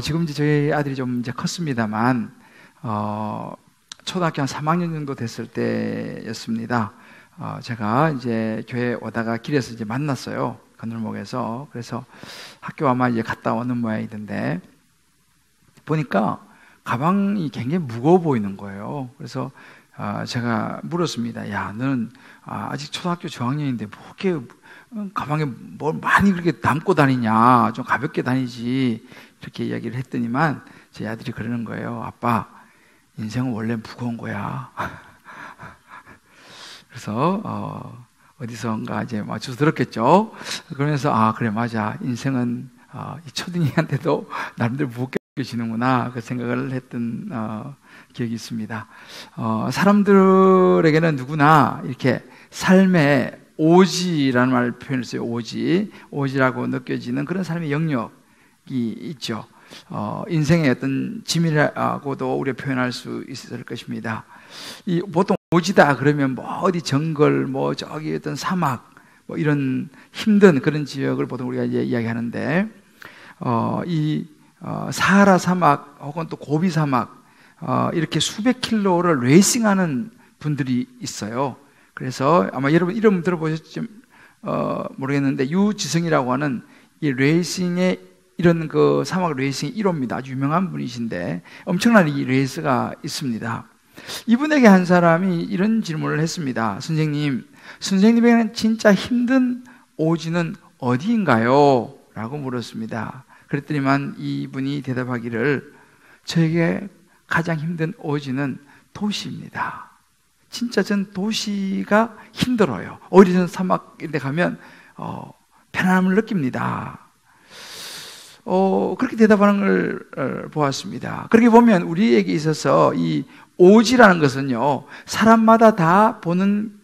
지금 이제 저희 아들이 좀 이제 컸습니다만, 초등학교 한 3학년 정도 됐을 때였습니다. 제가 이제 교회 오다가 길에서 이제 만났어요. 건널목에서. 그래서 학교 아마 이제 갔다 오는 모양이던데, 보니까 가방이 굉장히 무거워 보이는 거예요. 그래서 제가 물었습니다. 야, 너는 아직 초등학교 저학년인데 뭐 이렇게 가방에 뭘 많이 그렇게 담고 다니냐? 좀 가볍게 다니지. 이렇게 이야기를 했더니만 제 아들이 그러는 거예요. 아빠, 인생은 원래 무거운 거야. 그래서 어디선가 이제 주워 들었겠죠. 그러면서 그래 맞아. 인생은 이 초딩이한테도 나름대로 무겁게 느껴지는구나. 그 생각을 했던 기억이 있습니다. 사람들에게는 누구나 이렇게 삶의 오지라는 말을 표현했어요. 오지라고 느껴지는 그런 삶의 영역이 있죠. 인생의 어떤 짐이라고도 우리가 표현할 수 있을 것입니다. 보통 오지다 그러면 뭐 어디 정글, 뭐 저기 어떤 사막, 뭐 이런 힘든 그런 지역을 보통 우리가 이제 이야기하는데, 사하라 사막 혹은 또 고비 사막, 이렇게 수백 킬로를 레이싱하는 분들이 있어요. 그래서 아마 여러분 이름 들어보셨지 모르겠는데, 유지성이라고 하는 이 레이싱의 이런 그 사막 레이싱 1호입니다. 아주 유명한 분이신데 엄청난 이 레이스가 있습니다. 이분에게 한 사람이 이런 질문을 했습니다. 선생님에게는 진짜 힘든 오지는 어디인가요? 라고 물었습니다. 그랬더니만 이분이 대답하기를, 저에게 가장 힘든 오지는 도시입니다. 진짜 전 도시가 힘들어요. 오히려 사막인데 가면 편안함을 느낍니다. 그렇게 대답하는 걸 보았습니다. 그렇게 보면 우리에게 있어서 이 오지라는 것은요, 사람마다 다 보는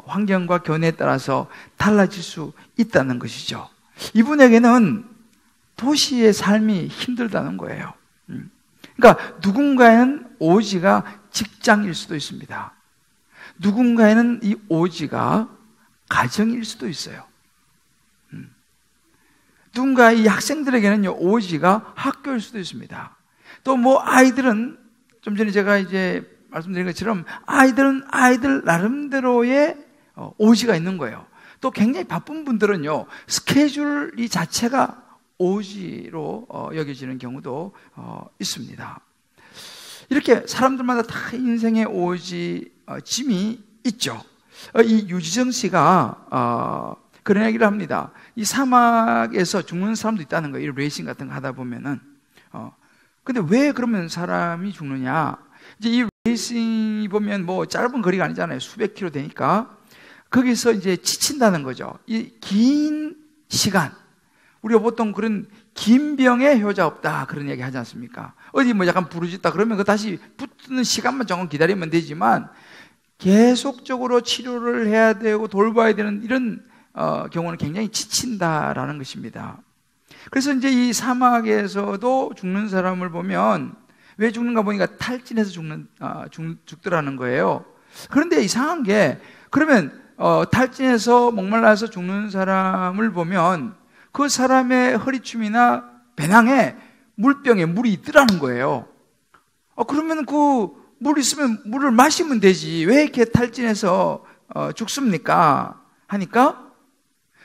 환경과 견해에 따라서 달라질 수 있다는 것이죠. 이분에게는 도시의 삶이 힘들다는 거예요. 그러니까 누군가에는 오지가 직장일 수도 있습니다. 누군가에는 이 오지가 가정일 수도 있어요. 누군가 이 학생들에게는 오지가 학교일 수도 있습니다. 또 뭐 아이들은, 좀 전에 제가 이제 말씀드린 것처럼 아이들은 아이들 나름대로의 오지가 있는 거예요. 또 굉장히 바쁜 분들은요, 스케줄 이 자체가 오지로 여겨지는 경우도 있습니다. 이렇게 사람들마다 다 인생의 오지, 짐이 있죠. 이 유지정 씨가 그런 얘기를 합니다. 이 사막에서 죽는 사람도 있다는 거예요. 이 레이싱 같은 거 하다 보면은. 근데 왜 그러면 사람이 죽느냐? 이제 이 레이싱이 보면 뭐 짧은 거리가 아니잖아요. 수백 킬로 되니까. 거기서 이제 지친다는 거죠. 이 긴 시간. 우리가 보통 그런 긴 병에 효자 없다. 그런 얘기 하지 않습니까? 어디 뭐 약간 부르짖다 그러면 그 다시 붙는 시간만 조금 기다리면 되지만, 계속적으로 치료를 해야 되고 돌봐야 되는 이런 경우는 굉장히 지친다라는 것입니다. 그래서 이제 이 사막에서도 죽는 사람을 보면 왜 죽는가 보니까 탈진해서 죽더라는 거예요. 그런데 이상한 게, 그러면 탈진해서 목말라서 죽는 사람을 보면 그 사람의 허리춤이나 배낭에 물병에 물이 있더라는 거예요. 그러면 그 물 있으면 물을 마시면 되지. 왜 이렇게 탈진해서 죽습니까? 하니까,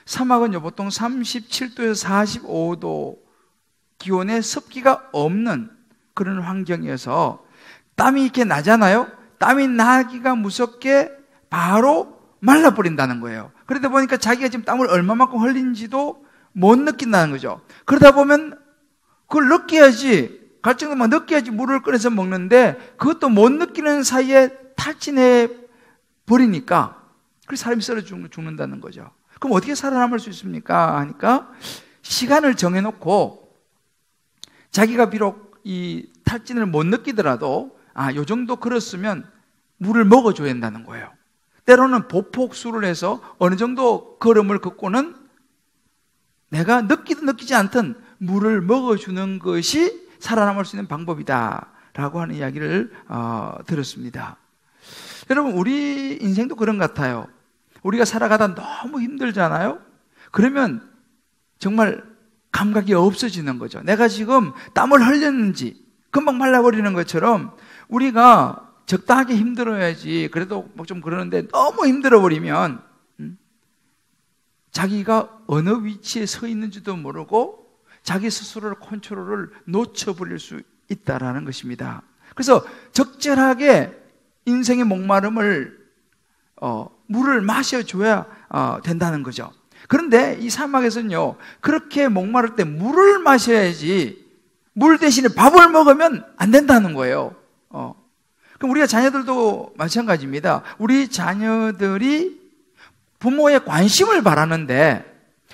사막은요, 보통 37도에서 45도 기온에 습기가 없는 그런 환경이어서 땀이 이렇게 나잖아요? 땀이 나기가 무섭게 바로 말라버린다는 거예요. 그러다 보니까 자기가 지금 땀을 얼마만큼 흘린지도 못 느낀다는 거죠. 그러다 보면 그걸 느껴야지, 갈 정도만 느껴야지 물을 꺼내서 먹는데 그것도 못 느끼는 사이에 탈진해 버리니까 그래서 사람이 썰어 죽는다는 거죠. 그럼 어떻게 살아남을 수 있습니까? 하니까 시간을 정해놓고 자기가 비록 이 탈진을 못 느끼더라도 요 정도 걸었으면 물을 먹어줘야 한다는 거예요. 때로는 보폭수를 해서 어느 정도 걸음을 걷고는 내가 느끼든 느끼지 않든 물을 먹어주는 것이 살아남을 수 있는 방법이다 라고 하는 이야기를 들었습니다. 여러분, 우리 인생도 그런 것 같아요. 우리가 살아가다 너무 힘들잖아요. 그러면 정말 감각이 없어지는 거죠. 내가 지금 땀을 흘렸는지 금방 말라버리는 것처럼 우리가 적당하게 힘들어야지. 그래도 뭐 좀 그러는데 너무 힘들어버리면 자기가 어느 위치에 서 있는지도 모르고 자기 스스로를 컨트롤을 놓쳐버릴 수 있다라는 것입니다. 그래서 적절하게 인생의 목마름을 물을 마셔줘야 된다는 거죠. 그런데 이 사막에서는요, 그렇게 목마를 때 물을 마셔야지 물 대신에 밥을 먹으면 안 된다는 거예요. 그럼 우리가 자녀들도 마찬가지입니다. 우리 자녀들이 부모의 관심을 바라는데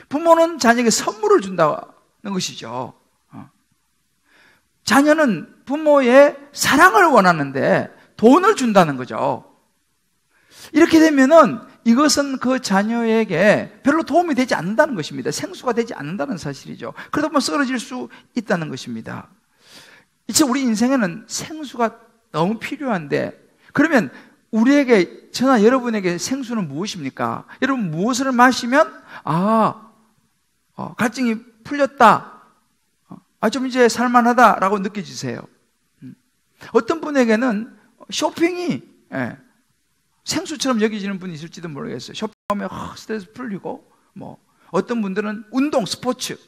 부모는 자녀에게 선물을 준다는 것이죠. 자녀는 부모의 사랑을 원하는데 돈을 준다는 거죠. 이렇게 되면은 이것은 그 자녀에게 별로 도움이 되지 않는다는 것입니다. 생수가 되지 않는다는 사실이죠. 그러다 보면 쓰러질 수 있다는 것입니다. 이제 우리 인생에는 생수가 너무 필요한데, 그러면 우리에게, 저나 여러분에게 생수는 무엇입니까? 여러분 무엇을 마시면 갈증이 풀렸다, 좀 이제 살만하다라고 느껴지세요? 어떤 분에게는 쇼핑이 생수처럼 여기지는 분이 있을지도 모르겠어요. 쇼핑하면 스트레스 풀리고, 어떤 분들은 운동, 스포츠,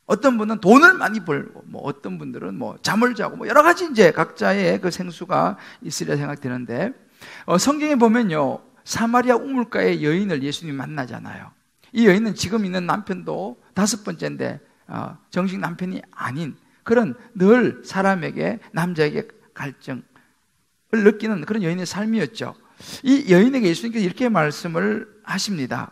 어떤 분은 돈을 많이 벌고, 어떤 분들은 잠을 자고, 여러 가지 이제 각자의 그 생수가 있으리라 생각되는데, 성경에 보면요, 사마리아 우물가의 여인을 예수님이 만나잖아요. 이 여인은 지금 있는 남편도 5번째인데, 정식 남편이 아닌 그런 늘 사람에게, 남자에게 갈증을 느끼는 그런 여인의 삶이었죠. 이 여인에게 예수님께서 이렇게 말씀을 하십니다.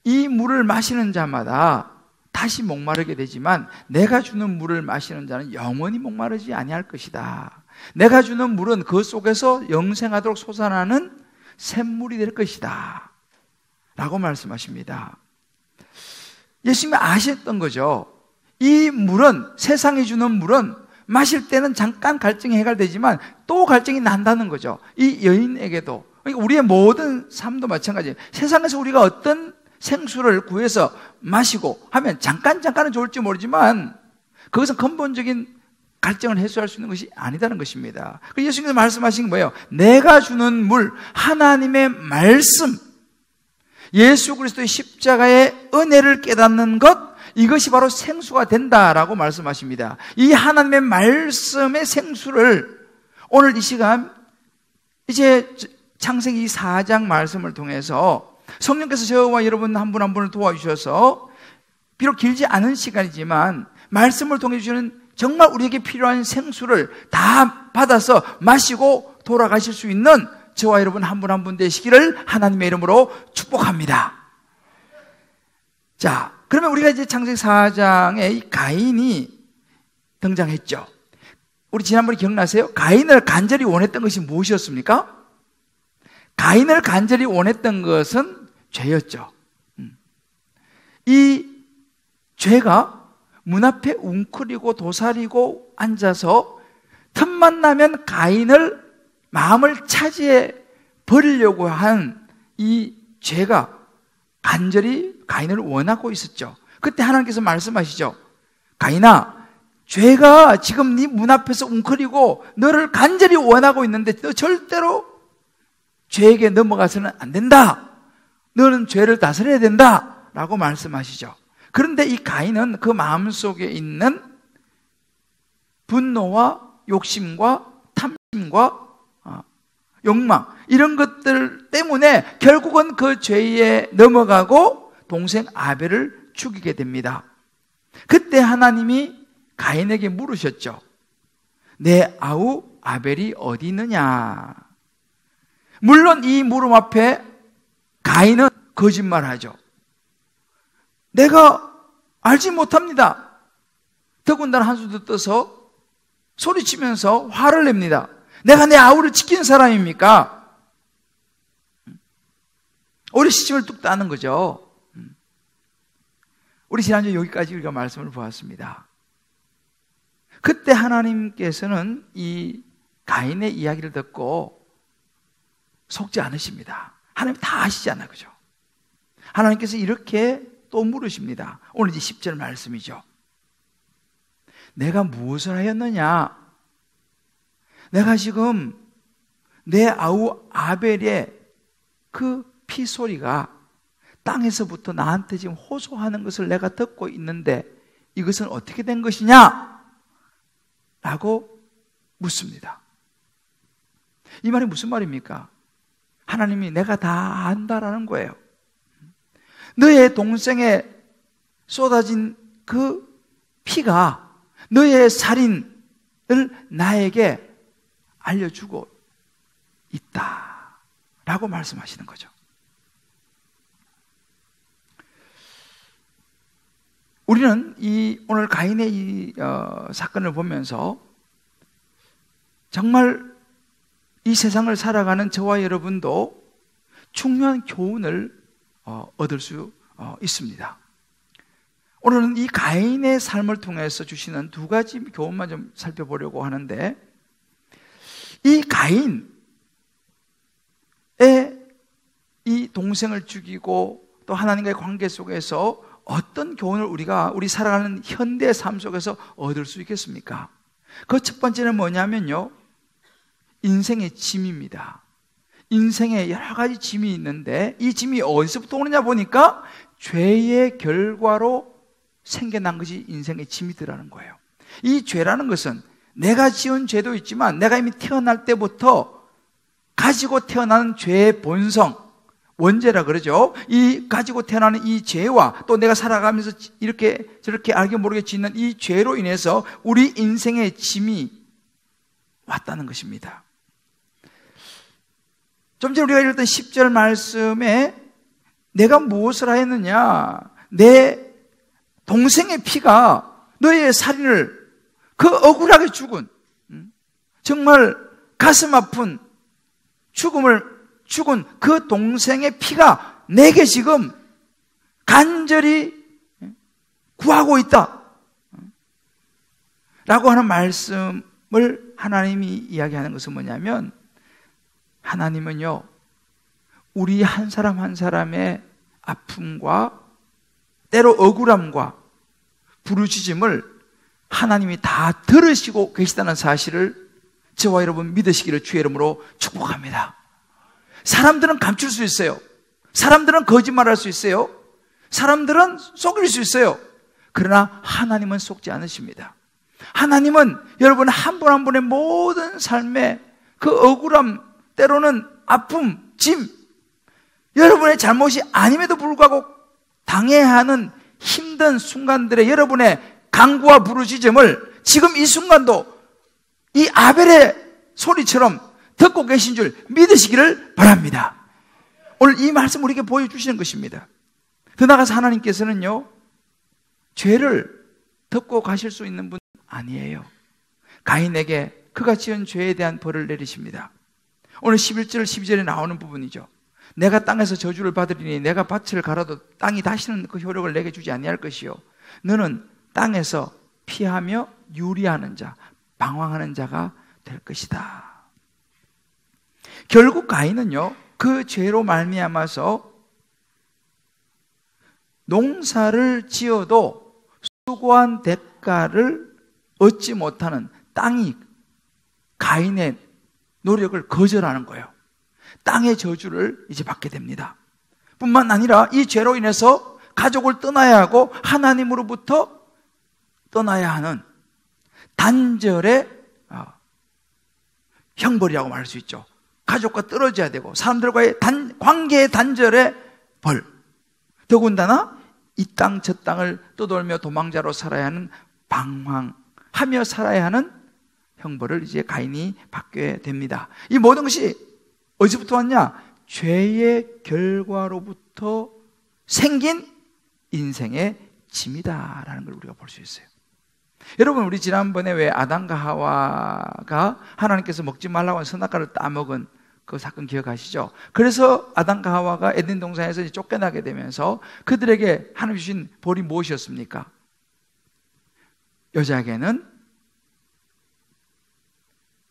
이 물을 마시는 자마다 다시 목마르게 되지만 내가 주는 물을 마시는 자는 영원히 목마르지 아니할 것이다. 내가 주는 물은 그 속에서 영생하도록 솟아나는 샘물이 될 것이다 라고 말씀하십니다. 예수님이 아셨던 거죠. 이 물은, 세상이 주는 물은 마실 때는 잠깐 갈증이 해결되지만 또 갈증이 난다는 거죠. 이 여인에게도, 그러니까 우리의 모든 삶도 마찬가지예요. 세상에서 우리가 어떤 생수를 구해서 마시고 하면 잠깐은 좋을지 모르지만 그것은 근본적인 갈증을 해소할 수 있는 것이 아니다는 것입니다. 예수님께서 말씀하신 게 뭐예요? 내가 주는 물, 하나님의 말씀, 예수 그리스도의 십자가의 은혜를 깨닫는 것, 이것이 바로 생수가 된다라고 말씀하십니다. 이 하나님의 말씀의 생수를 오늘 이 시간 이제 창세기 4장 말씀을 통해서 성령께서 저와 여러분 한 분 한 분을 도와주셔서 비록 길지 않은 시간이지만 말씀을 통해 주시는 정말 우리에게 필요한 생수를 다 받아서 마시고 돌아가실 수 있는 저와 여러분 한 분 한 분 되시기를 하나님의 이름으로 축복합니다. 자, 그러면 우리가 이제 창세기 4장에 이 가인이 등장했죠. 우리 지난번에 기억나세요? 가인을 간절히 원했던 것이 무엇이었습니까? 가인을 간절히 원했던 것은 죄였죠. 이 죄가 문 앞에 웅크리고 도사리고 앉아서 틈만 나면 가인을 마음을 차지해 버리려고 한 이 죄가 간절히 가인을 원하고 있었죠. 그때 하나님께서 말씀하시죠. 가인아, 죄가 지금 네 문 앞에서 웅크리고 너를 간절히 원하고 있는데 너 절대로 죄에게 넘어가서는 안 된다. 너는 죄를 다스려야 된다 라고 말씀하시죠. 그런데 이 가인은 그 마음속에 있는 분노와 욕심과 탐심과 욕망, 이런 것들 때문에 결국은 그 죄에 넘어가고 동생 아벨을 죽이게 됩니다. 그때 하나님이 가인에게 물으셨죠. 내 아우 아벨이 어디 있느냐? 물론 이 물음 앞에 가인은 거짓말하죠. 내가 알지 못합니다. 더군다나 한숨도 떠서 소리치면서 화를 냅니다. 내가 내 아우를 지키는 사람입니까? 오리시침을 뚝 따는 거죠. 우리 지난주에 여기까지 우리가 말씀을 보았습니다. 그때 하나님께서는 이 가인의 이야기를 듣고 속지 않으십니다. 하나님 다 아시잖아요. 그죠? 하나님께서 이렇게 또 물으십니다. 오늘 이제 10절 말씀이죠. 내가 무엇을 하였느냐? 내가 지금 내 아우 아벨의 그 피소리가 땅에서부터 나한테 지금 호소하는 것을 내가 듣고 있는데 이것은 어떻게 된 것이냐? 라고 묻습니다. 이 말이 무슨 말입니까? 하나님이 내가 다 안다라는 거예요. 너의 동생에 쏟아진 그 피가 너의 살인을 나에게 알려주고 있다라고 말씀하시는 거죠. 우리는 오늘 가인의 이 사건을 보면서 정말 이 세상을 살아가는 저와 여러분도 중요한 교훈을 얻을 수 있습니다. 오늘은 이 가인의 삶을 통해서 주시는 두 가지 교훈만 좀 살펴보려고 하는데, 이 가인의 이 동생을 죽이고 또 하나님과의 관계 속에서 어떤 교훈을 우리 살아가는 현대 삶 속에서 얻을 수 있겠습니까? 그 첫 번째는 뭐냐면요, 인생의 짐입니다. 인생에 여러 가지 짐이 있는데 이 짐이 어디서부터 오느냐 보니까 죄의 결과로 생겨난 것이 인생의 짐이더라는 거예요. 이 죄라는 것은 내가 지은 죄도 있지만 내가 이미 태어날 때부터 가지고 태어나는 죄의 본성, 원죄라 그러죠. 이 가지고 태어나는 이 죄와 또 내가 살아가면서 이렇게 저렇게 알게 모르게 짓는 이 죄로 인해서 우리 인생의 짐이 왔다는 것입니다. 좀 전에 우리가 읽었던 10절 말씀에 내가 무엇을 하였느냐, 내 동생의 피가 너의 살인을, 그 억울하게 죽은, 정말 가슴 아픈 죽은 그 동생의 피가 내게 지금 간절히 구하고 있다 라고 하는 말씀을 하나님이 이야기하는 것은 뭐냐면, 하나님은요, 우리 한 사람 한 사람의 아픔과 때로 억울함과 부르짖음을 하나님이 다 들으시고 계시다는 사실을 저와 여러분 믿으시기를 주의 이름으로 축복합니다. 사람들은 감출 수 있어요. 사람들은 거짓말할 수 있어요. 사람들은 속일 수 있어요. 그러나 하나님은 속지 않으십니다. 하나님은 여러분 한 분 한 분의 모든 삶의 그 억울함, 때로는 아픔, 짐, 여러분의 잘못이 아님에도 불구하고 당해야 하는 힘든 순간들의 여러분의 간구와 부르짖음을 지금 이 순간도 이 아벨의 소리처럼 듣고 계신 줄 믿으시기를 바랍니다. 오늘 이 말씀 우리에게 보여주시는 것입니다. 더 나아가서 하나님께서는요, 죄를 덮고 가실 수 있는 분 아니에요. 가인에게 그가 지은 죄에 대한 벌을 내리십니다. 오늘 11절 12절에 나오는 부분이죠. 내가 땅에서 저주를 받으리니 내가 밭을 갈아도 땅이 다시는 그 효력을 내게 주지 아니할 것이요, 너는 땅에서 피하며 유리하는 자, 방황하는 자가 될 것이다. 결국 가인은요, 그 죄로 말미암아서 농사를 지어도 수고한 대가를 얻지 못하는, 땅이 가인의 노력을 거절하는 거예요. 땅의 저주를 이제 받게 됩니다. 뿐만 아니라 이 죄로 인해서 가족을 떠나야 하고 하나님으로부터 떠나야 하는 단절의 형벌이라고 말할 수 있죠. 가족과 떨어져야 되고 사람들과의 관계의 단절의 벌, 더군다나 이 땅 저 땅을 떠돌며 도망자로 살아야 하는, 방황하며 살아야 하는 형벌을 이제 가인이 받게 됩니다. 이 모든 것이 어디서부터 왔냐? 죄의 결과로부터 생긴 인생의 짐이다라는 걸 우리가 볼 수 있어요. 여러분, 우리 지난번에 왜 아담과 하와가 하나님께서 먹지 말라고 한 선악과를 따먹은 그 사건 기억하시죠? 그래서 아담과 하와가 에덴 동산에서 쫓겨나게 되면서 그들에게 하나님 주신 벌이 무엇이었습니까? 여자에게는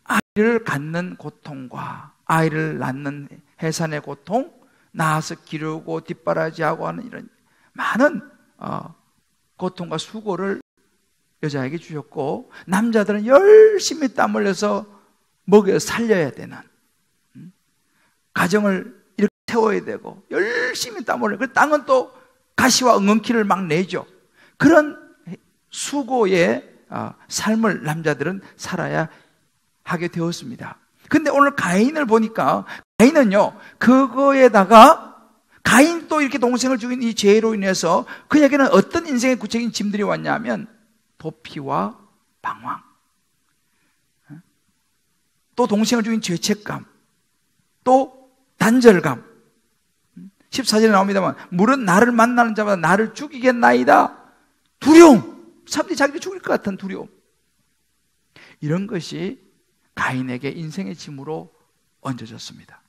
아이를 갖는 고통과 아이를 낳는 해산의 고통, 낳아서 기르고 뒷바라지하고 하는 이런 많은 고통과 수고를 여자에게 주셨고, 남자들은 열심히 땀 흘려서 먹여 살려야 되는, 가정을 이렇게 세워야 되고 열심히 땀 흘려. 그 땅은 또 가시와 응언키를 막 내죠. 그런 수고의 삶을 남자들은 살아야 하게 되었습니다. 근데 오늘 가인을 보니까, 가인은요, 그거에다가 가인 또 이렇게 동생을 죽인 이 죄로 인해서 그에게는 어떤 인생의 구체적인 짐들이 왔냐면 도피와 방황, 또 동생을 죽인 죄책감, 또 단절감. 14절에 나옵니다만, 물은 나를 만나는 자마다 나를 죽이겠나이다. 두려움, 사람들이 자기를 죽일 것 같은 두려움. 이런 것이 가인에게 인생의 짐으로 얹어졌습니다.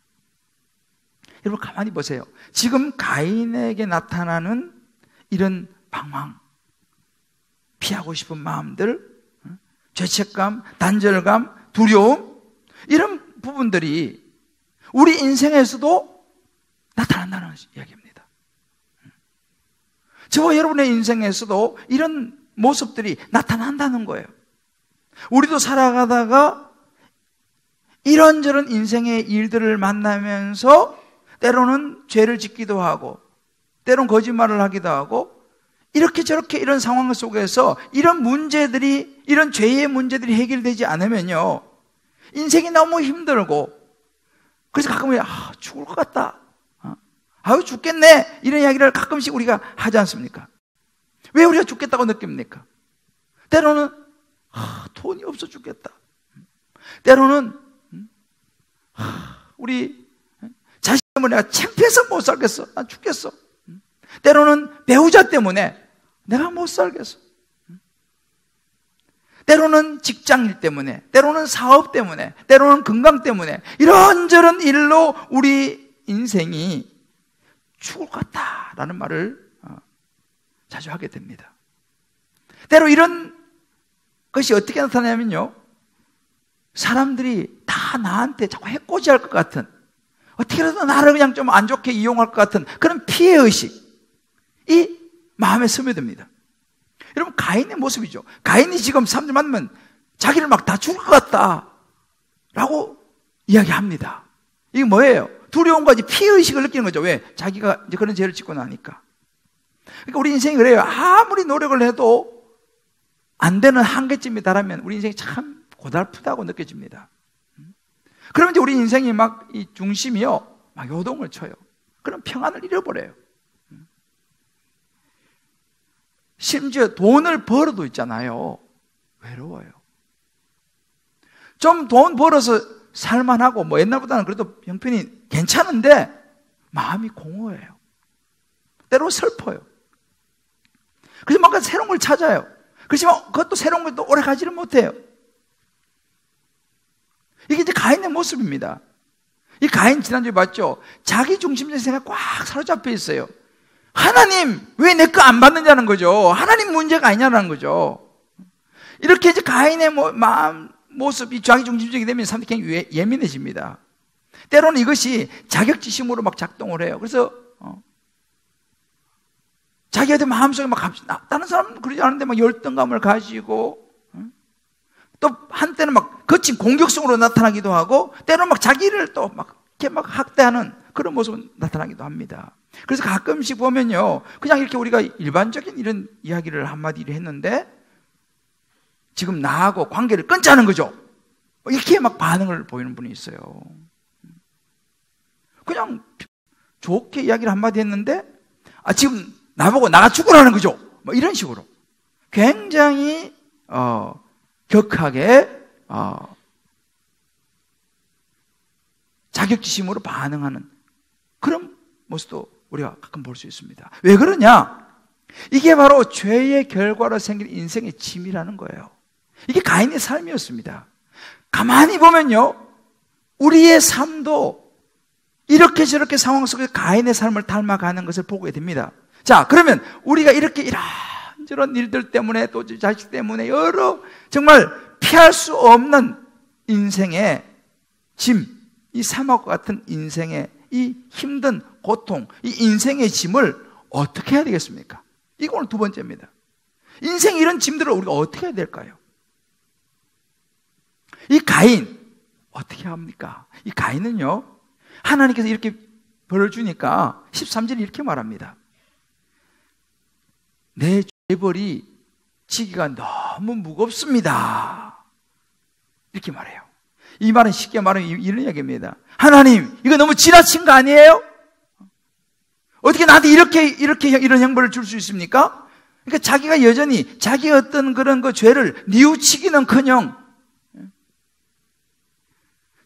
여러분 가만히 보세요. 지금 가인에게 나타나는 이런 방황, 피하고 싶은 마음들, 죄책감, 단절감, 두려움, 이런 부분들이 우리 인생에서도 나타난다는 이야기입니다. 저와 여러분의 인생에서도 이런 모습들이 나타난다는 거예요. 우리도 살아가다가 이런저런 인생의 일들을 만나면서 때로는 죄를 짓기도 하고, 때로는 거짓말을 하기도 하고, 이렇게 저렇게 이런 상황 속에서 이런 문제들이, 이런 죄의 문제들이 해결되지 않으면요, 인생이 너무 힘들고, 그래서 가끔 죽을 것 같다, 아유 죽겠네, 이런 이야기를 가끔씩 우리가 하지 않습니까? 왜 우리가 죽겠다고 느낍니까? 때로는 돈이 없어 죽겠다, 때로는 우리 자식 때문에 내가 창피해서 못 살겠어, 난 죽겠어, 때로는 배우자 때문에 내가 못 살겠어, 때로는 직장일 때문에, 때로는 사업 때문에, 때로는 건강 때문에, 이런저런 일로 우리 인생이 죽을 것 같다라는 말을 자주 하게 됩니다. 때로 이런 것이 어떻게 나타나냐면요, 사람들이 다 나한테 자꾸 해코지할 것 같은, 어떻게라도 나를 그냥 좀 안 좋게 이용할 것 같은 그런 피해의식이 마음에 스며듭니다. 여러분, 가인의 모습이죠. 가인이 지금 사람들 만나면 자기를 막 다 죽을 것 같다 라고 이야기합니다. 이게 뭐예요? 두려움과 피해의식을 느끼는 거죠. 왜? 자기가 이제 그런 죄를 짓고 나니까. 그러니까 우리 인생이 그래요. 아무리 노력을 해도 안 되는 한계점에 달하면 우리 인생이 참 고달프다고 느껴집니다. 그러면 이제 우리 인생이 막 이 중심이요, 막 요동을 쳐요. 그럼 평안을 잃어버려요. 심지어 돈을 벌어도 있잖아요, 외로워요. 좀 돈 벌어서 살만하고, 뭐 옛날보다는 그래도 형편이 괜찮은데 마음이 공허해요. 때로 슬퍼요. 그래서 뭔가 새로운 걸 찾아요. 그렇지만 그것도 새로운 것도 오래 가지를 못해요. 이게 이제 가인의 모습입니다. 이 가인 지난주에 봤죠? 자기 중심적인 생각에 꽉 사로잡혀 있어요. 하나님 왜 내 거 안 받느냐는 거죠. 하나님 문제가 아니냐는 거죠. 이렇게 이제 가인의 마음, 모습이 자기 중심적이 되면 사람들이 굉장히 예민해집니다. 때로는 이것이 자격지심으로 막 작동을 해요. 그래서 자기한테 마음속에 막 다른 사람은 그러지 않은데 막 열등감을 가지고, 또 한때는 막 거친 공격성으로 나타나기도 하고, 때로는 막 자기를 또 막 이렇게 막 학대하는 그런 모습은 나타나기도 합니다. 그래서 가끔씩 보면요, 그냥 이렇게 우리가 일반적인 이런 이야기를 한마디 했는데 지금 나하고 관계를 끊자는 거죠. 이렇게 막 반응을 보이는 분이 있어요. 그냥 좋게 이야기를 한마디 했는데 지금 나보고 나가 죽으라는 거죠. 뭐 이런 식으로 굉장히 격하게 자격지심으로 반응하는 그런 모습도 우리가 가끔 볼 수 있습니다. 왜 그러냐? 이게 바로 죄의 결과로 생긴 인생의 짐이라는 거예요. 이게 가인의 삶이었습니다. 가만히 보면요, 우리의 삶도 이렇게 저렇게 상황 속에서 가인의 삶을 닮아가는 것을 보게 됩니다. 자, 그러면 우리가 이렇게 이런저런 일들 때문에, 또 자식 때문에 여러 정말 피할 수 없는 인생의 짐, 이 사막과 같은 인생의 이 힘든 고통, 이 인생의 짐을 어떻게 해야 되겠습니까? 이거 오늘 두 번째입니다. 인생 이런 짐들을 우리가 어떻게 해야 될까요? 이 가인 어떻게 합니까? 이 가인은요, 하나님께서 이렇게 벌을 주니까 13절에 이렇게 말합니다. 내 죄벌이 지기가 너무 무겁습니다. 이렇게 말해요. 이 말은 쉽게 말하면 이런 이야기입니다. 하나님, 이거 너무 지나친 거 아니에요? 어떻게 나한테 이런 형벌을 줄 수 있습니까? 그러니까 자기가 여전히 자기의 어떤 그런 그 죄를 뉘우치기는커녕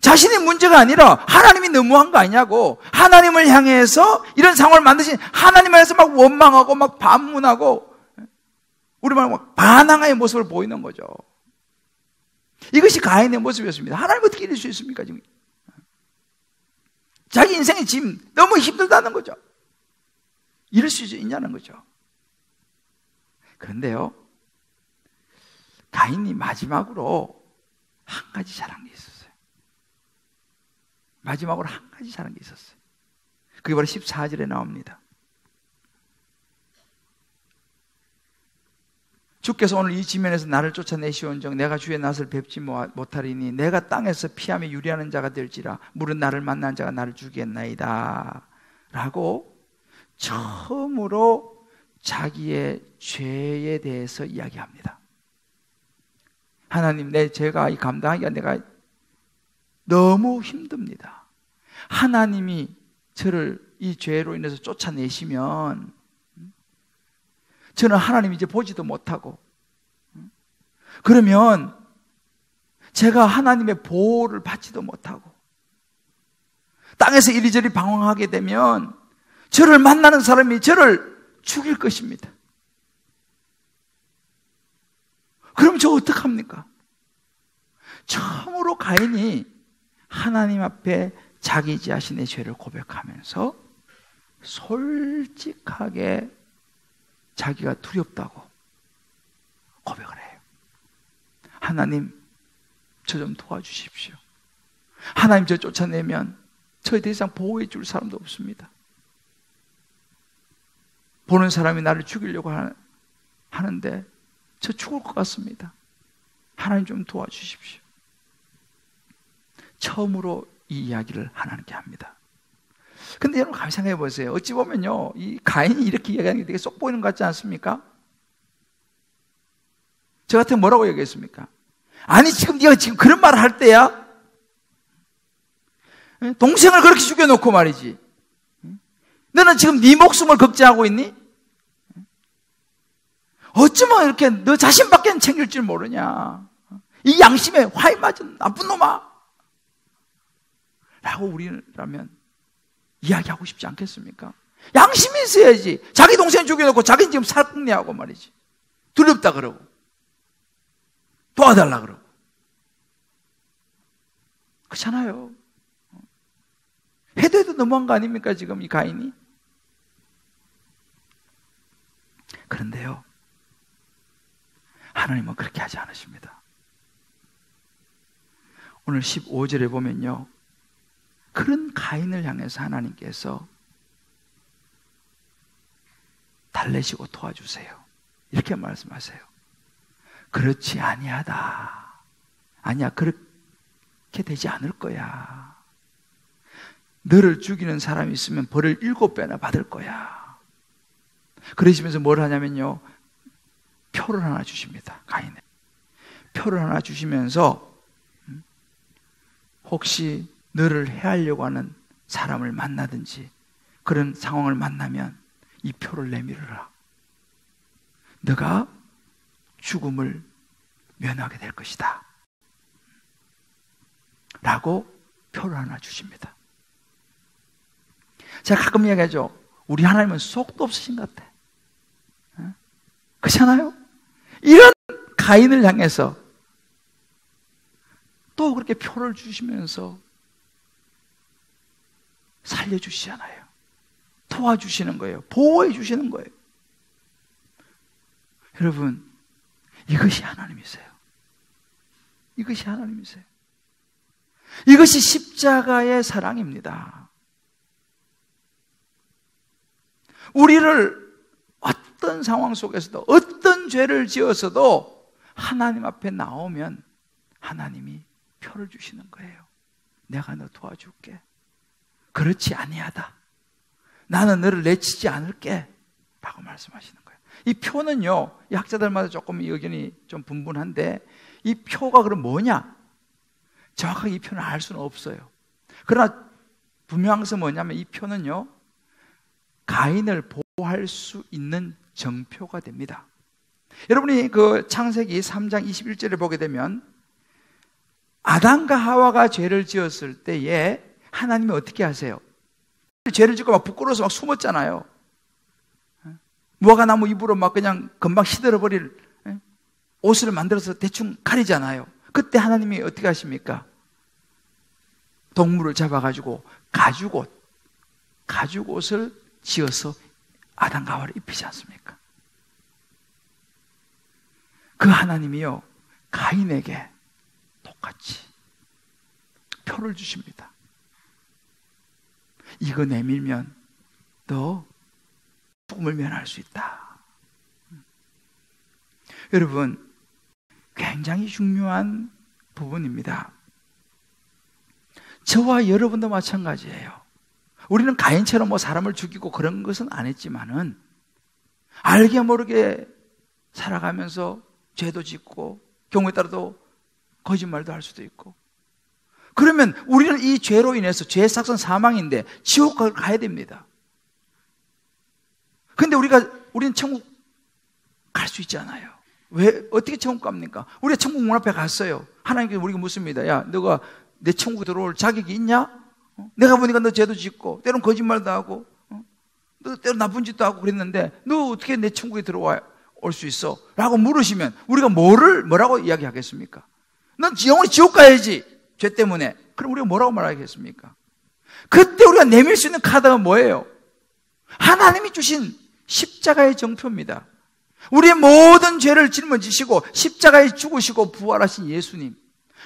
자신의 문제가 아니라 하나님이 너무한 거 아니냐고, 하나님을 향해서 이런 상황을 만드신 하나님을 향해서 막 원망하고 막 반문하고 우리말 막 반항의 모습을 보이는 거죠. 이것이 가인의 모습이었습니다. 하나님 어떻게 이럴 수 있습니까? 지금 자기 인생의 짐 너무 힘들다는 거죠. 이럴 수 있냐는 거죠. 그런데요, 가인이 마지막으로 한 가지 잘한 게 있었어요. 마지막으로 한 가지 잘한 게 있었어요. 그게 바로 14절에 나옵니다. 주께서 오늘 이 지면에서 나를 쫓아내시온즉 내가 주의 낯을 뵙지 못하리니 내가 땅에서 피함에 유리하는 자가 될지라 물은 나를 만난 자가 나를 죽이겠나이다 라고 처음으로 자기의 죄에 대해서 이야기합니다. 하나님, 내 죄가 이 감당하기가 내가 너무 힘듭니다. 하나님이 저를 이 죄로 인해서 쫓아내시면 저는 하나님 이제 보지도 못하고, 그러면 제가 하나님의 보호를 받지도 못하고 땅에서 이리저리 방황하게 되면 저를 만나는 사람이 저를 죽일 것입니다. 그럼 저 어떡합니까? 처음으로 가인이 하나님 앞에 자기 자신의 죄를 고백하면서 솔직하게 자기가 두렵다고 고백을 해요. 하나님, 저 좀 도와주십시오. 하나님, 저 쫓아내면 저에 더 이상 보호해 줄 사람도 없습니다. 보는 사람이 나를 죽이려고 하는데 저 죽을 것 같습니다. 하나님 좀 도와주십시오. 처음으로 이 이야기를 하나님께 합니다. 근데 여러분 가만히 생각해 보세요. 어찌 보면요, 이 가인이 이렇게 이야기하는 게 되게 쏙 보이는 것 같지 않습니까? 저 같으면 뭐라고 얘기했습니까? 아니, 지금 네가 지금 그런 말을 할 때야? 동생을 그렇게 죽여놓고 말이지. 너는 지금 네 목숨을 걱정하고 있니? 어쩌면 이렇게 너 자신밖에 챙길 줄 모르냐? 이 양심에 화이 맞은 나쁜 놈아! 라고 우리라면 이야기하고 싶지 않겠습니까? 양심이 있어야지. 자기 동생 죽여놓고 자기는 지금 살궁리하고 말이지. 두렵다 그러고 도와달라 그러고. 그렇잖아요. 해도 너무한 거 아닙니까 지금 이 가인이? 그런데요, 하나님은 그렇게 하지 않으십니다. 오늘 15절에 보면요, 그런 가인을 향해서 하나님께서 달래시고 도와주세요 이렇게 말씀하세요. 그렇지 아니하다. 아니야, 그렇게 되지 않을 거야. 너를 죽이는 사람이 있으면 벌을 7배나 받을 거야. 그러시면서 뭘 하냐면요, 표를 하나 주십니다. 가인에 표를 하나 주시면서 혹시 너를 해하려고 하는 사람을 만나든지 그런 상황을 만나면 이 표를 내밀어라. 너가 죽음을 면하게 될 것이다 라고 표를 하나 주십니다. 제가 가끔 이야기하죠. 우리 하나님은 속도 없으신 것 같아. 그렇잖아요? 이런 가인을 향해서 또 그렇게 표를 주시면서 살려주시잖아요. 도와주시는 거예요. 보호해 주시는 거예요. 여러분, 이것이 하나님이세요. 이것이 하나님이세요. 이것이 십자가의 사랑입니다. 우리를 어떤 상황 속에서도 어떤 죄를 지어서도 하나님 앞에 나오면 하나님이 표를 주시는 거예요. 내가 너 도와줄게. 그렇지 아니하다. 나는 너를 내치지 않을게. 라고 말씀하시는 거예요. 이 표는요, 이 학자들마다 조금 의견이 좀 분분한데, 이 표가 그럼 뭐냐? 정확하게 이 표는 알 수는 없어요. 그러나 분명한 것은 뭐냐면 이 표는요, 가인을 보호할 수 있는 정표가 됩니다. 여러분이 그 창세기 3장 21절을 보게 되면 아담과 하와가 죄를 지었을 때에 하나님이 어떻게 하세요? 죄를 짓고 막 부끄러워서 막 숨었잖아요. 무화과 나무 잎으로 막 그냥 금방 시들어버릴 옷을 만들어서 대충 가리잖아요. 그때 하나님이 어떻게 하십니까? 동물을 잡아가지고 가죽옷을 지어서 아담과 하와를 입히지 않습니까? 그 하나님이요, 가인에게 똑같이 표를 주십니다. 이거 내밀면 너 죽음을 면할 수 있다. 여러분, 굉장히 중요한 부분입니다. 저와 여러분도 마찬가지예요. 우리는 가인처럼 뭐 사람을 죽이고 그런 것은 안 했지만은 알게 모르게 살아가면서 죄도 짓고 경우에 따라도 거짓말도 할 수도 있고, 그러면 우리는 이 죄로 인해서 죄의 삭은 사망인데 지옥 가야 됩니다. 근데 우리는 천국 갈 수 있잖아요. 왜, 어떻게 천국 갑니까? 우리가 천국 문 앞에 갔어요. 하나님께서 우리가 묻습니다. 야, 너가 내 천국에 들어올 자격이 있냐? 내가 보니까 너 죄도 짓고 때론 거짓말도 하고 너 때론 나쁜 짓도 하고 그랬는데 너 어떻게 내 천국에 들어올 수 있어? 라고 물으시면 우리가 뭐라고 이야기하겠습니까? 넌 영원히 지옥 가야지, 죄 때문에. 그럼 우리가 뭐라고 말하겠습니까? 그때 우리가 내밀 수 있는 카드가 뭐예요? 하나님이 주신 십자가의 정표입니다. 우리의 모든 죄를 짊어지시고 십자가에 죽으시고 부활하신 예수님,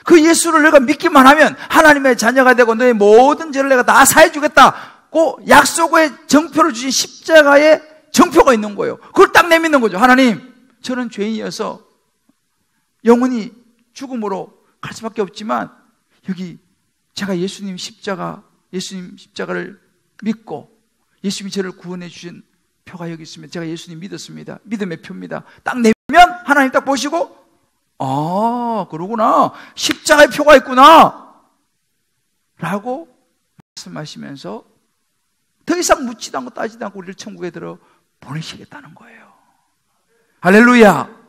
그 예수를 내가 믿기만 하면 하나님의 자녀가 되고 너의 모든 죄를 내가 다 사해주겠다고 약속의 정표를 주신 십자가의 정표가 있는 거예요. 그걸 딱 내밀는 거죠. 하나님, 저는 죄인이어서 영원히 죽음으로 갈 수밖에 없지만 여기 제가 예수님 십자가를 믿고 예수님이 저를 구원해 주신 표가 여기 있으면 제가 예수님 믿었습니다. 믿음의 표입니다. 딱 내면 하나님 딱 보시고, 아, 그러구나, 십자가의 표가 있구나 라고 말씀하시면서 더 이상 묻지도 않고 따지도 않고 우리를 천국에 들어 보내시겠다는 거예요. 할렐루야.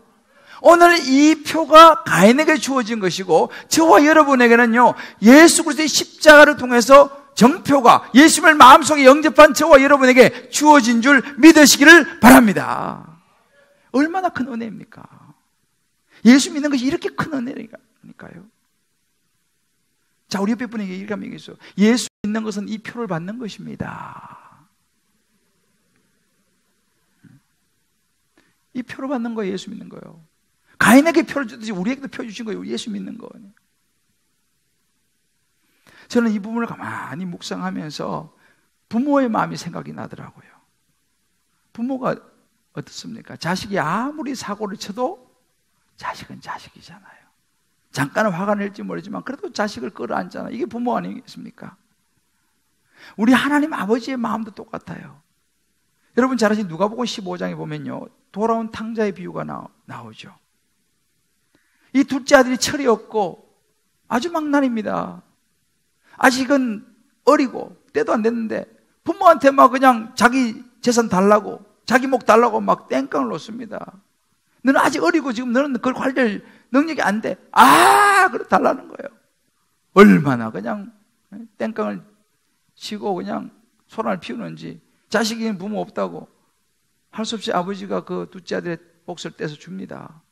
오늘 이 표가 가인에게 주어진 것이고 저와 여러분에게는요, 예수 그리스도의 십자가를 통해서 정표가 예수님을 마음속에 영접한 저와 여러분에게 주어진 줄 믿으시기를 바랍니다. 얼마나 큰 은혜입니까? 예수 믿는 것이 이렇게 큰 은혜니까요. 자, 우리 옆에 분에게 이렇게 한번 얘기했어요. 예수 믿는 것은 이 표를 받는 것입니다. 이 표를 받는 거예요. 예수 믿는 거예요. 가인에게 표를 주듯이 우리에게도 표 주신 거예요. 예수 믿는 거예요. 저는 이 부분을 가만히 묵상하면서 부모의 마음이 생각이 나더라고요. 부모가 어떻습니까? 자식이 아무리 사고를 쳐도 자식은 자식이잖아요. 잠깐은 화가 낼지 모르지만 그래도 자식을 끌어안잖아요. 이게 부모 아니겠습니까? 우리 하나님 아버지의 마음도 똑같아요. 여러분 잘 아시는 누가복음 15장에 보면요, 돌아온 탕자의 비유가 나오죠. 이 둘째 아들이 철이 없고 아주 망나니입니다. 아직은 어리고 때도 안 됐는데 부모한테 막 그냥 자기 재산 달라고, 자기 목 달라고 막 땡깡을 놓습니다. 너는 아직 어리고 지금 너는 그걸 관리할 능력이 안 돼. 그래 달라는 거예요. 얼마나 그냥 땡깡을 치고 그냥 소란을 피우는지. 자식이 부모 없다고 할 수 없이 아버지가 그 둘째 아들의 몫을 떼서 줍니다.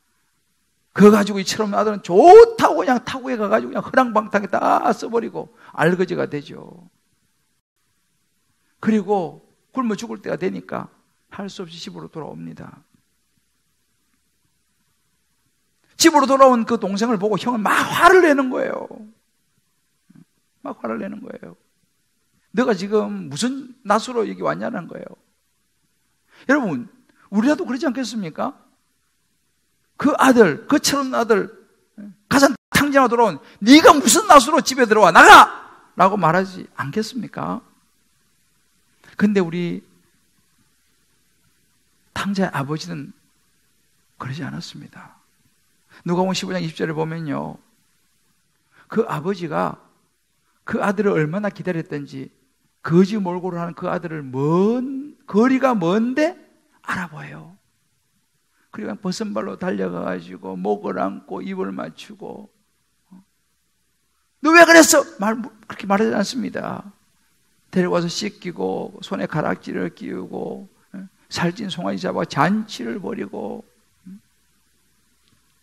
그거 가지고 이 철없는 아들은 좋다고 그냥 타구에 가가지고 그냥 허랑방탕에 다 써버리고 알거지가 되죠. 그리고 굶어 죽을 때가 되니까 할 수 없이 집으로 돌아옵니다. 집으로 돌아온 그 동생을 보고 형은 막 화를 내는 거예요. 막 화를 내는 거예요. 너가 지금 무슨 낯으로 여기 왔냐는 거예요. 여러분, 우리라도 그러지 않겠습니까? 그 아들, 그 철없는 아들, 가장 탕자가 돌아온 네가 무슨 낯으로 집에 들어와 나가! 라고 말하지 않겠습니까? 근데 우리 탕자의 아버지는 그러지 않았습니다. 누가복음 15장 20절에 보면요, 그 아버지가 그 아들을 얼마나 기다렸던지 거지 몰골을 하는 그 아들을 거리가 먼데 알아봐요. 그리고 벗은발로 달려가가지고 목을 안고 입을 맞추고, 너 왜 그랬어? 그렇게 말하지 않습니다. 데려가서 씻기고 손에 가락지를 끼우고 살찐 송아지 잡아 잔치를 벌이고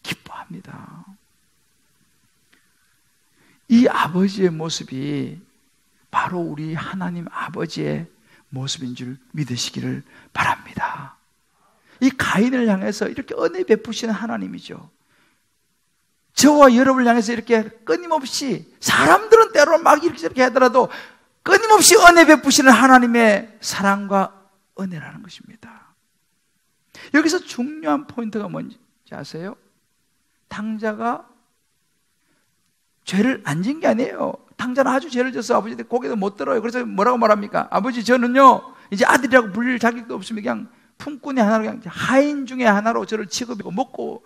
기뻐합니다. 이 아버지의 모습이 바로 우리 하나님 아버지의 모습인 줄 믿으시기를 바랍니다. 이 가인을 향해서 이렇게 은혜 베푸시는 하나님이죠. 저와 여러분을 향해서 이렇게 끊임없이, 사람들은 때로는 막 이렇게 하더라도 끊임없이 은혜 베푸시는 하나님의 사랑과 은혜라는 것입니다. 여기서 중요한 포인트가 뭔지 아세요? 탕자가 죄를 안 진 게 아니에요. 탕자는 아주 죄를 져서 아버지한테 고개도 못 들어요. 그래서 뭐라고 말합니까? 아버지, 저는요 이제 아들이라고 불릴 자격도 없습니다. 그냥 품꾼의 하나로, 그냥 하인 중에 하나로 저를 취급하고 먹고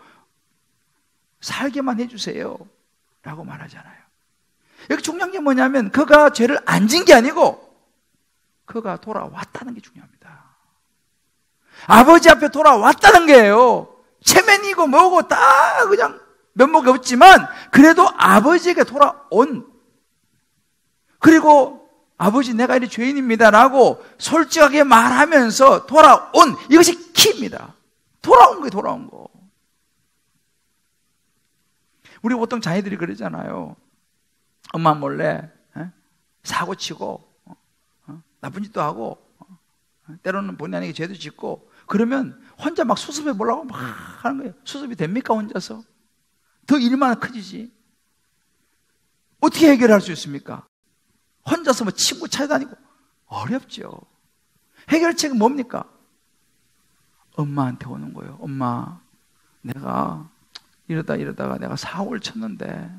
살게만 해주세요 라고 말하잖아요. 여기 중요한 게 뭐냐면 그가 죄를 안 진 게 아니고 그가 돌아왔다는 게 중요합니다. 아버지 앞에 돌아왔다는 게예요. 체면이고 뭐고 다 그냥 면목이 없지만 그래도 아버지에게 돌아온, 그리고 아버지 내가 이 죄인입니다 라고 솔직하게 말하면서 돌아온, 이것이 키입니다. 돌아온 거예요. 돌아온 거. 우리 보통 자녀들이 그러잖아요. 엄마 몰래 사고 치고 나쁜 짓도 하고 때로는 본의 아니게 죄도 짓고 그러면 혼자 막 수습해 보려고 막 하는 거예요. 수습이 됩니까? 혼자서? 더 일만 커지지. 어떻게 해결할 수 있습니까? 혼자서 뭐 친구 찾아다니고 어렵죠. 해결책은 뭡니까? 엄마한테 오는 거예요. 엄마, 내가 이러다가 내가 사고를 쳤는데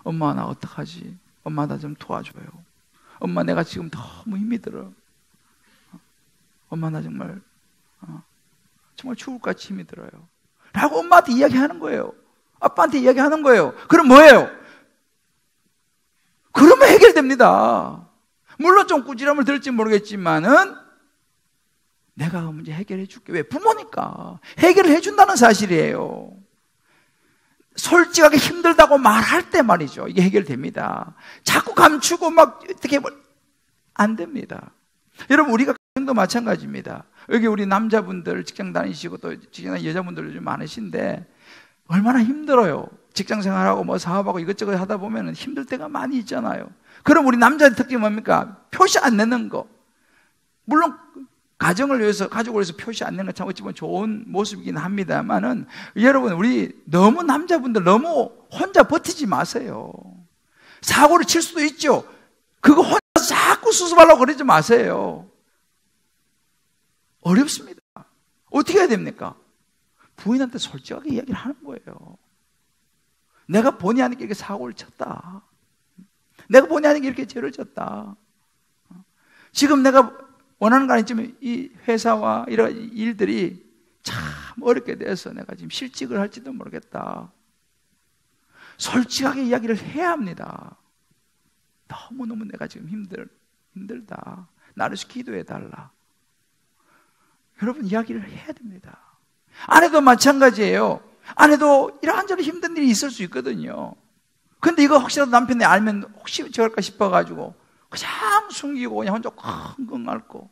엄마 나 어떡하지? 엄마 나 좀 도와줘요. 엄마 내가 지금 너무 힘이 들어. 엄마 나 정말 죽을같이 힘이 들어요 라고 엄마한테 이야기하는 거예요. 아빠한테 이야기하는 거예요. 그럼 뭐예요? 그러면 해결됩니다. 물론 좀 꾸지람을 들을지 모르겠지만은 내가 그 문제 해결해 줄게. 왜? 부모니까 해결을 해준다는 사실이에요. 솔직하게 힘들다고 말할 때 말이죠, 이게 해결됩니다. 자꾸 감추고 막 어떻게 안 됩니다. 여러분, 우리가 가정도 마찬가지입니다. 여기 우리 남자분들 직장 다니시고 또 직장 다니는 여자분들 좀 많으신데 얼마나 힘들어요. 직장 생활하고 뭐 사업하고 이것저것 하다 보면 힘들 때가 많이 있잖아요. 그럼 우리 남자의 특징이 뭡니까? 표시 안 내는 거. 물론 가정을 위해서, 가족을 위해서 표시 안 내는 건 참 어찌 보면 좋은 모습이긴 합니다만은, 여러분, 우리 너무 남자분들 너무 혼자 버티지 마세요. 사고를 칠 수도 있죠. 그거 혼자서 자꾸 수습하려고 그러지 마세요. 어렵습니다. 어떻게 해야 됩니까? 부인한테 솔직하게 이야기를 하는 거예요. 내가 본의 아니게 이렇게 사고를 쳤다. 내가 본의 아니게 이렇게 죄를 졌다. 지금 내가 원하는 거 아니지만 이 회사와 이런 일들이 참 어렵게 돼서 내가 지금 실직을 할지도 모르겠다. 솔직하게 이야기를 해야 합니다. 너무너무 내가 지금 힘들다. 나를 기도해달라. 여러분, 이야기를 해야 됩니다. 아내도 마찬가지예요. 아내도 이런저런 힘든 일이 있을 수 있거든요. 근데 이거 혹시라도 남편이 알면 혹시 저럴까 싶어가지고 그냥 숨기고 그냥 혼자 끙끙 앓고,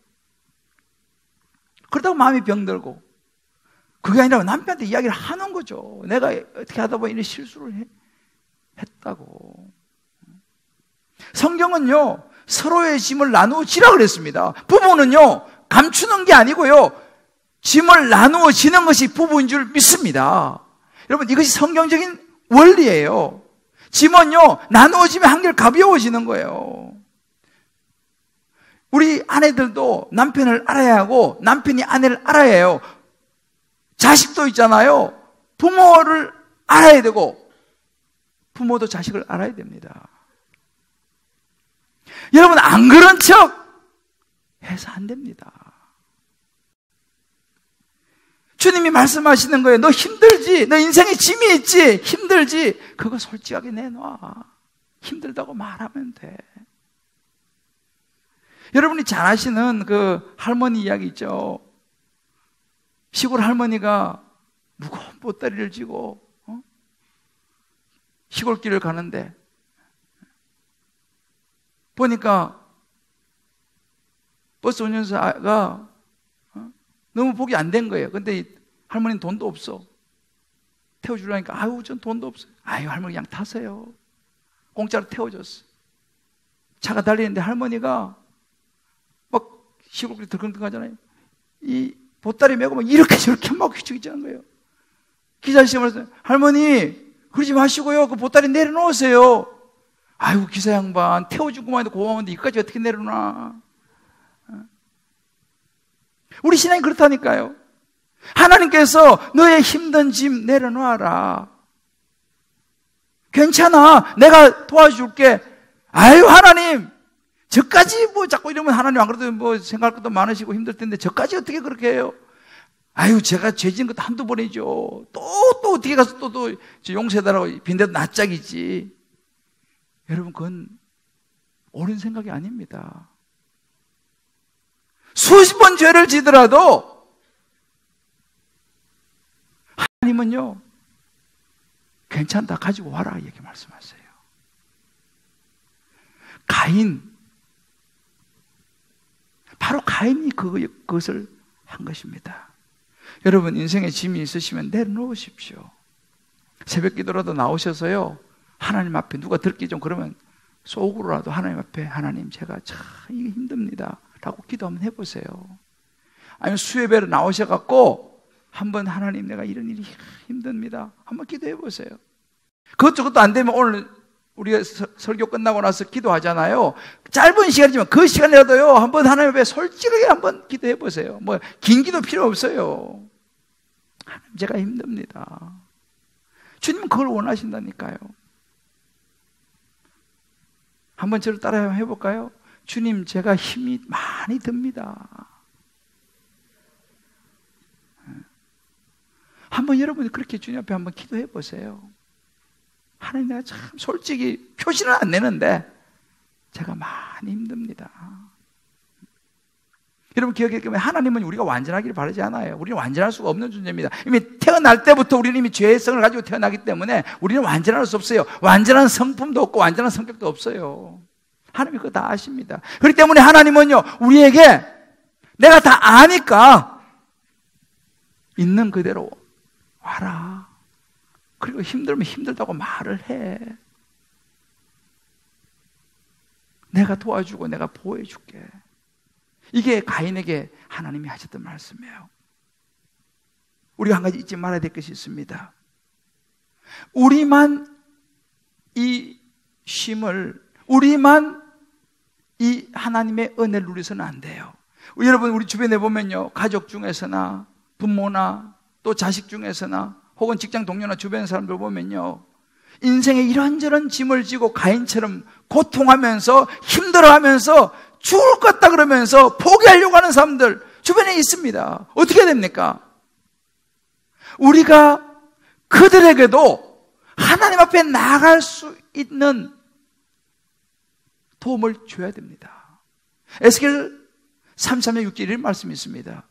그러다가 마음이 병들고, 그게 아니라 남편한테 이야기를 하는 거죠. 내가 어떻게 하다 보니 이런 실수를 했다고. 성경은요, 서로의 짐을 나누어 지라 그랬습니다. 부부는요, 감추는 게 아니고요, 짐을 나누어 지는 것이 부부인 줄 믿습니다. 여러분, 이것이 성경적인 원리예요. 짐은요, 나누어지면 한결 가벼워지는 거예요. 우리 아내들도 남편을 알아야 하고 남편이 아내를 알아야 해요. 자식도 있잖아요. 부모를 알아야 되고 부모도 자식을 알아야 됩니다. 여러분, 안 그런 척 해서 안 됩니다. 주님이 말씀하시는 거예요. 너 힘들지? 너 인생에 짐이 있지? 힘들지? 그거 솔직하게 내놔. 힘들다고 말하면 돼. 여러분이 잘 아시는 그 할머니 이야기 있죠? 시골 할머니가 무거운 보따리를 쥐고 시골길을 가는데 보니까 버스 운전사가 너무 복이 안 된 거예요. 근데 할머니는 돈도 없어. 태워주려니까 아유 전 돈도 없어요. 아유 할머니 그냥 타세요. 공짜로 태워줬어. 차가 달리는데 할머니가 막 시골길에 들컹들컹하잖아요. 이 보따리 메고 막 이렇게 저렇게 막 휘청이자는 거예요. 기사 아저씨가 말했어요. 할머니 그러지 마시고요. 그 보따리 내려놓으세요. 아이고 기사 양반 태워주고만 해도 고마운데 이까지 어떻게 내려놔. 우리 신앙이 그렇다니까요. 하나님께서 너의 힘든 짐 내려놔라. 괜찮아. 내가 도와줄게. 아유 하나님 저까지 뭐 자꾸 이러면 하나님 안 그래도 뭐 생각할 것도 많으시고 힘들 텐데 저까지 어떻게 그렇게 해요? 아유 제가 죄 지은 것도 한두 번이죠. 또 어떻게 가서 또 용서해달라고 빈대도 낯짝이지. 여러분 그건 옳은 생각이 아닙니다. 수십 번 죄를 지더라도 하나님은요 괜찮다 가지고 와라 이렇게 말씀하세요. 바로 가인이 그것을 한 것입니다. 여러분 인생에 짐이 있으시면 내려놓으십시오. 새벽 기도라도 나오셔서요 하나님 앞에 누가 듣기 좀 그러면 속으로라도 하나님 앞에 하나님 제가 참 이게 힘듭니다 라고 기도 한번 해보세요. 아니면 수요배로 나오셔갖고 한번 하나님 내가 이런 일이 힘듭니다 한번 기도해 보세요. 그것도 안 되면 오늘 우리가 설교 끝나고 나서 기도하잖아요. 짧은 시간이지만 그 시간이라도요 한번 하나님 앞에 솔직하게 한번 기도해 보세요. 뭐 긴 기도 필요 없어요. 하나님 제가 힘듭니다. 주님은 그걸 원하신다니까요. 한번 저를 따라 해볼까요? 주님 제가 힘이 많이 듭니다. 한번 여러분이 그렇게 주님 앞에 한번 기도해 보세요. 하나님 내가 참 솔직히 표시는 안 내는데 제가 많이 힘듭니다. 여러분 기억해 보면 하나님은 우리가 완전하기를 바라지 않아요. 우리는 완전할 수가 없는 존재입니다. 이미 태어날 때부터 우리는 이미 죄성을 가지고 태어나기 때문에 우리는 완전할 수 없어요. 완전한 성품도 없고 완전한 성격도 없어요. 하나님이 그거 다 아십니다. 그렇기 때문에 하나님은요 우리에게 내가 다 아니까 있는 그대로 와라. 그리고 힘들면 힘들다고 말을 해. 내가 도와주고 내가 보호해줄게. 이게 가인에게 하나님이 하셨던 말씀이에요. 우리가 한 가지 잊지 말아야 될 것이 있습니다. 우리만 이 쉼을, 우리만 이 하나님의 은혜를 누려서는 안 돼요. 여러분 우리 주변에 보면요 가족 중에서나 부모나 또 자식 중에서나 혹은 직장 동료나 주변 사람들 보면요 인생에 이런저런 짐을 지고 가인처럼 고통하면서 힘들어하면서 죽을 것 같다 그러면서 포기하려고 하는 사람들 주변에 있습니다. 어떻게 해야 됩니까? 우리가 그들에게도 하나님 앞에 나아갈 수 있는 도움을 줘야 됩니다. 에스겔 33장 6절 이런 말씀이 있습니다.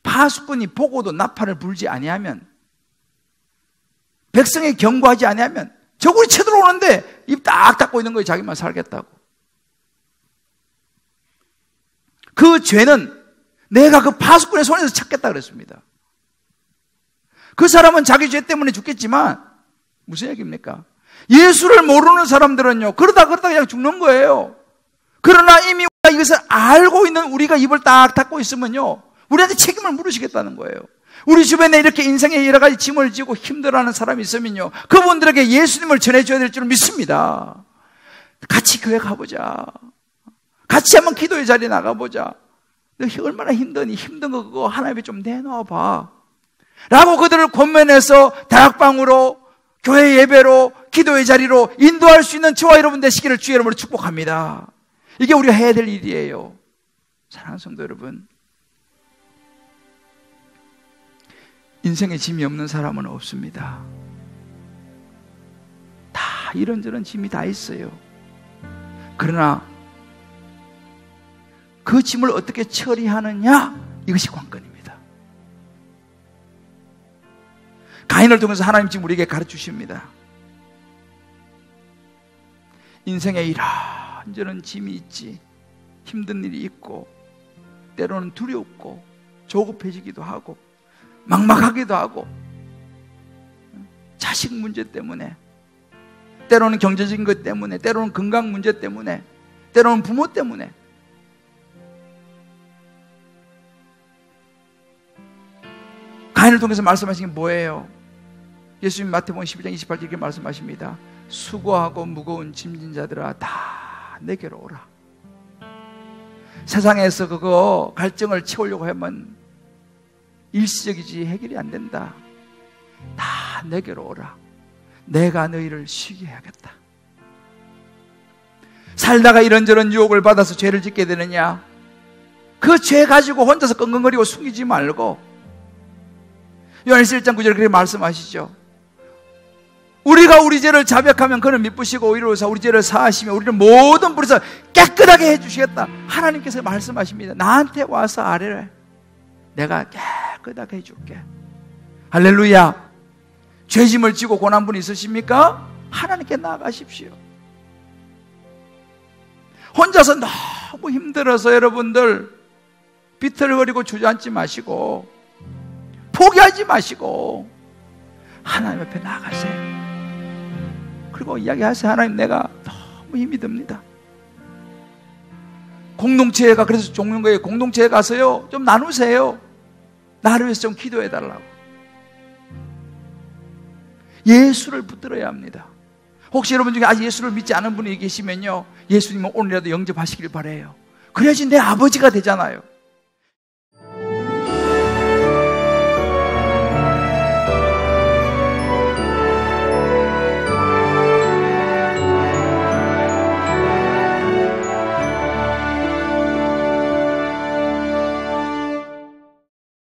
파수꾼이 보고도 나팔을 불지 아니하면 백성에 경고하지 아니하면 적군이 쳐들어오는데 입 딱 닫고 있는 거예요. 자기만 살겠다고. 그 죄는 내가 그 파수꾼의 손에서 찾겠다 그랬습니다. 그 사람은 자기 죄 때문에 죽겠지만 무슨 얘기입니까? 예수를 모르는 사람들은요 그러다 그냥 죽는 거예요. 그러나 이미 우리가 이것을 알고 있는 우리가 입을 딱 닫고 있으면요 우리한테 책임을 물으시겠다는 거예요. 우리 주변에 이렇게 인생에 여러 가지 짐을 지고 힘들어하는 사람이 있으면요 그분들에게 예수님을 전해줘야 될 줄 믿습니다. 같이 교회 가보자. 같이 한번 기도의 자리에 나가보자. 너 얼마나 힘드니? 힘든 거 그거 하나님 앞에 좀 내놔봐. 라고 그들을 권면해서 다락방으로, 교회 예배로, 기도의 자리로 인도할 수 있는 저와 여러분 되시기를 주의 이름으로 축복합니다. 이게 우리가 해야 될 일이에요. 사랑하는 성도 여러분, 인생에 짐이 없는 사람은 없습니다. 다 이런저런 짐이 다 있어요. 그러나 그 짐을 어떻게 처리하느냐, 이것이 관건입니다. 가인을 통해서 하나님 지금 우리에게 가르쳐주십니다. 인생에 이런저런 짐이 있지, 힘든 일이 있고, 때로는 두렵고 조급해지기도 하고 막막하기도 하고, 자식 문제 때문에, 때로는 경제적인 것 때문에, 때로는 건강 문제 때문에, 때로는 부모 때문에, 가인을 통해서 말씀하신 게 뭐예요? 예수님 마태복음 11장 28절 이렇게 말씀하십니다. 수고하고 무거운 짐진 자들아 다 내게로 오라. 세상에서 그거 갈증을 채우려고 하면 일시적이지 해결이 안 된다. 다 내게로 오라. 내가 너희를 쉬게 해야겠다. 살다가 이런저런 유혹을 받아서 죄를 짓게 되느냐? 그 죄 가지고 혼자서 끙끙거리고 숨기지 말고, 요한일서 1장 9절에 그렇게 말씀하시죠. 우리가 우리 죄를 자백하면 그는 미쁘시고 의로우사 우리 죄를 사하시며 우리를 모든 불에서 깨끗하게 해주시겠다. 하나님께서 말씀하십니다. 나한테 와서 아뢰래. 내가 깨끗하게 해줄게. 할렐루야. 죄짐을 지고 고난분이 있으십니까? 하나님께 나아가십시오. 혼자서 너무 힘들어서 여러분들 비틀거리고 주저앉지 마시고, 포기하지 마시고 하나님 앞에 나가세요. 그리고 이야기하세요. 하나님, 내가 너무 힘이 듭니다. 공동체가, 그래서 종료거에 공동체에 가서요 좀 나누세요. 나를 위해서 좀 기도해 달라고. 예수를 붙들어야 합니다. 혹시 여러분 중에 아직 예수를 믿지 않은 분이 계시면요, 예수님은 오늘이라도 영접하시길 바라요. 그래야지 내 아버지가 되잖아요.